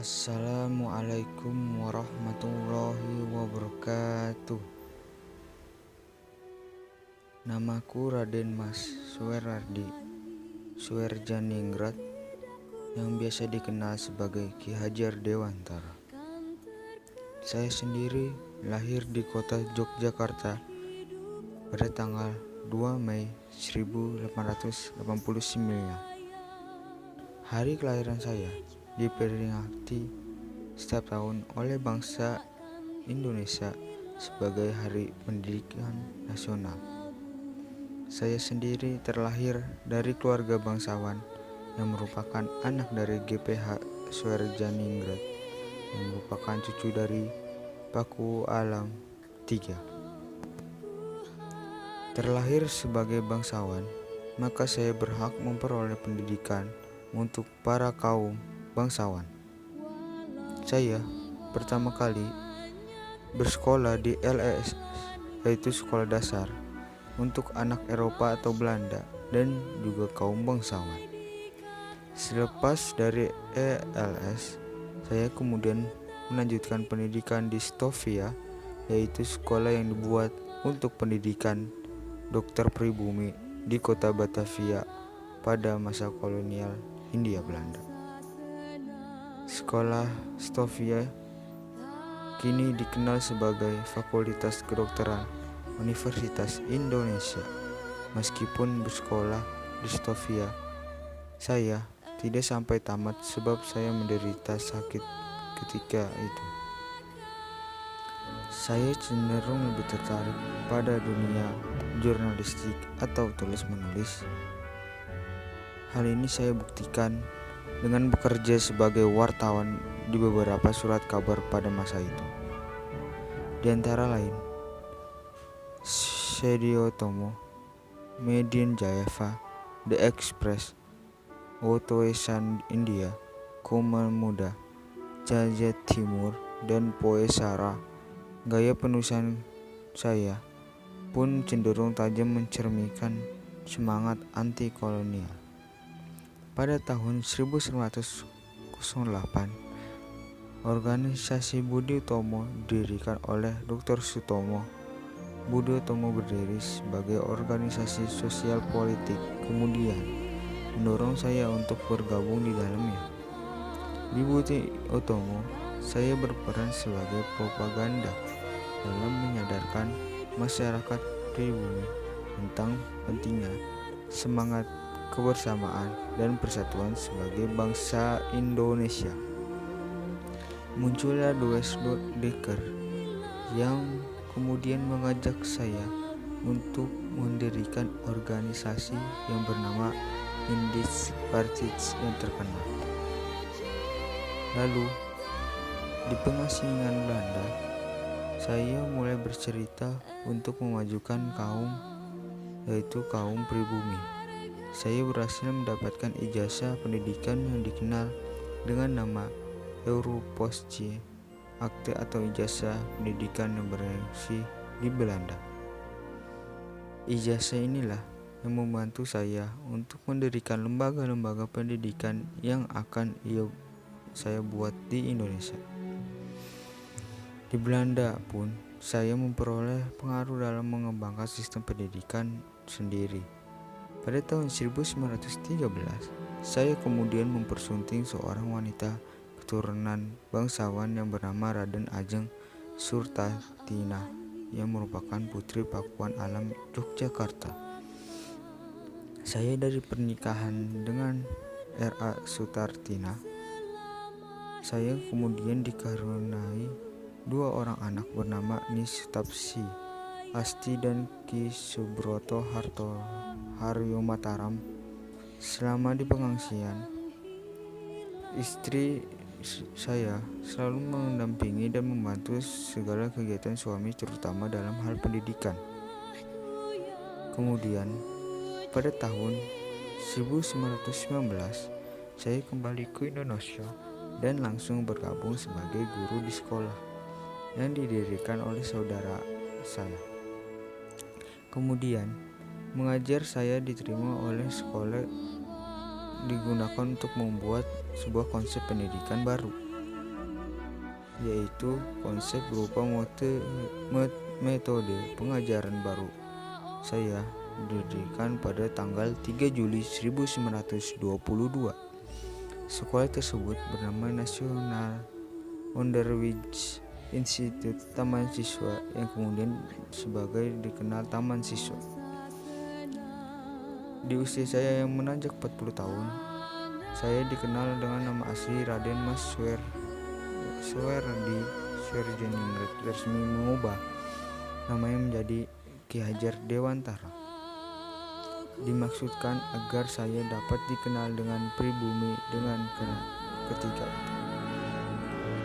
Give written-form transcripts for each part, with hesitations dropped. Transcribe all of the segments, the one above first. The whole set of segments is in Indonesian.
Assalamualaikum warahmatullahi wabarakatuh. Namaku Raden Mas Suwerardi Suwerjaningrat yang biasa dikenal sebagai Ki Hajar Dewantara. Saya sendiri lahir di kota Yogyakarta pada tanggal 2 Mei 1889. Hari kelahiran saya diperingati setiap tahun oleh bangsa Indonesia sebagai Hari Pendidikan Nasional. Saya sendiri terlahir dari keluarga bangsawan yang merupakan anak dari GPH Suwerjaningrat yang merupakan cucu dari Paku Alam III. Terlahir sebagai bangsawan, maka saya berhak memperoleh pendidikan untuk para kaum bangsawan. Saya pertama kali bersekolah di LES, yaitu sekolah dasar untuk anak Eropa atau Belanda dan juga kaum bangsawan. Selepas dari ELS, saya kemudian melanjutkan pendidikan di Stovia, yaitu sekolah yang dibuat untuk pendidikan dokter pribumi di kota Batavia pada masa kolonial Hindia Belanda. Sekolah Stovia kini dikenal sebagai Fakultas Kedokteran Universitas Indonesia. Meskipun bersekolah di Stovia, saya tidak sampai tamat sebab saya menderita sakit ketika itu. Saya cenderung lebih tertarik pada dunia jurnalistik atau tulis-menulis. Hal ini saya buktikan dengan bekerja sebagai wartawan di beberapa surat kabar pada masa itu. Di antara lain, Sedio Tomo, Median Jayava, The Express, Otoesan India, Komal Muda, Jajat Timur, dan Poesara. Gaya penulisan saya pun cenderung tajam mencerminkan semangat anti-kolonial. Pada tahun 1908, organisasi Budi Utomo didirikan oleh Dr. Sutomo. Budi Utomo berdiri sebagai organisasi sosial politik, kemudian mendorong saya untuk bergabung di dalamnya. Di Budi Utomo, saya berperan sebagai propaganda dalam menyadarkan masyarakat pribumi tentang pentingnya semangat kebersamaan dan persatuan sebagai bangsa Indonesia. Muncullah Dues Dekker yang kemudian mengajak saya untuk mendirikan organisasi yang bernama Indisch Partij yang terkenal. Lalu di pengasingan Belanda, saya mulai bercerita untuk memajukan yaitu kaum pribumi. Saya berhasil mendapatkan ijazah pendidikan yang dikenal dengan nama Europostje, akte atau ijazah pendidikan yang bergengsi di Belanda. Ijazah inilah yang membantu saya untuk mendirikan lembaga-lembaga pendidikan yang akan saya buat di Indonesia. Di Belanda pun saya memperoleh pengaruh dalam mengembangkan sistem pendidikan sendiri. Pada tahun 1913, saya kemudian mempersunting seorang wanita keturunan bangsawan yang bernama Raden Ajeng Surtatina yang merupakan putri Pakuan Alam Yogyakarta. Saya dari pernikahan dengan R.A. Sutartina, saya kemudian dikaruniai dua orang anak bernama Nistapsi Asti dan Ki Subroto Haryo Mataram. Selama di pengungsian, istri saya selalu mendampingi dan membantu segala kegiatan suami, terutama dalam hal pendidikan. Kemudian pada tahun 1919 saya kembali ke Indonesia dan langsung bergabung sebagai guru di sekolah yang didirikan oleh saudara saya. Kemudian mengajar saya diterima oleh sekolah digunakan untuk membuat sebuah konsep pendidikan baru. yaitu konsep berupa metode pengajaran baru. Saya didirikan pada tanggal 3 Juli 1922. Sekolah tersebut bernama National Onderwijs Instituut Taman Siswa, yang kemudian sebagai dikenal Taman Siswa. Di usia saya yang menanjak 40 tahun, saya dikenal dengan nama asli Raden Mas Suwerdi Swerjeningrat, resmi mengubah namanya menjadi Ki Hajar Dewantara. Dimaksudkan agar saya dapat dikenal dengan pribumi dengan ketika itu.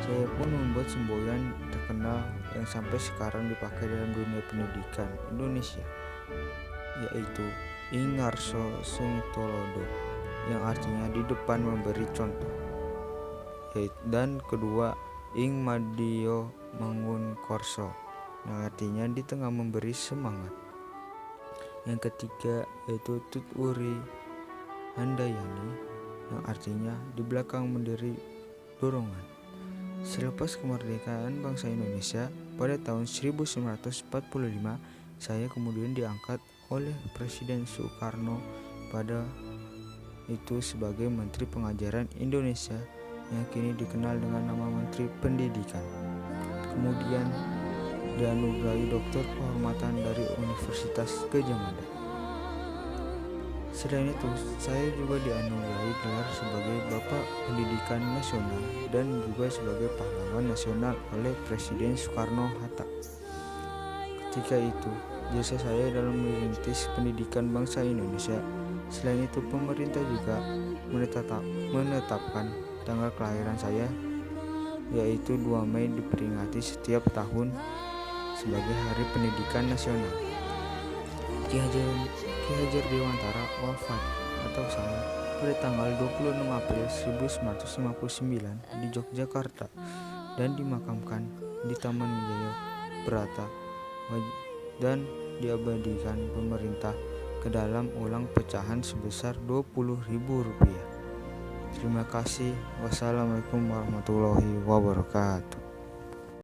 Saya pun membuat semboyan terkenal yang sampai sekarang dipakai dalam dunia pendidikan Indonesia, yaitu Ing Ngarso Sung Tulodo, yang artinya di depan memberi contoh. Dan kedua, Ing Madyo Mangun Korso, yang artinya di tengah memberi semangat. Yang ketiga yaitu Tut Uri Handayani, yang artinya di belakang mendiri dorongan. Selepas kemerdekaan bangsa Indonesia pada tahun 1945, saya kemudian diangkat oleh Presiden Soekarno pada itu sebagai Menteri Pengajaran Indonesia, yang kini dikenal dengan nama Menteri Pendidikan. Kemudian dianugerahi Doktor Kehormatan dari Universitas Gadjah Mada. Selain itu, saya juga dianugerahi gelar sebagai Bapak Pendidikan Nasional dan juga sebagai Pahlawan Nasional oleh Presiden Soekarno-Hatta. Ketika itu, jasa saya dalam merintis pendidikan bangsa Indonesia. Selain itu, pemerintah juga menetapkan tanggal kelahiran saya, yaitu 2 Mei, diperingati setiap tahun sebagai Hari Pendidikan Nasional. Ki Hajar Dewantara wafat atau saya pada tanggal 26 April 1959 di Yogyakarta dan dimakamkan di Taman Wijaya Brata dan diabadikan pemerintah ke dalam uang pecahan sebesar Rp20.000. Terima kasih. Wassalamualaikum warahmatullahi wabarakatuh.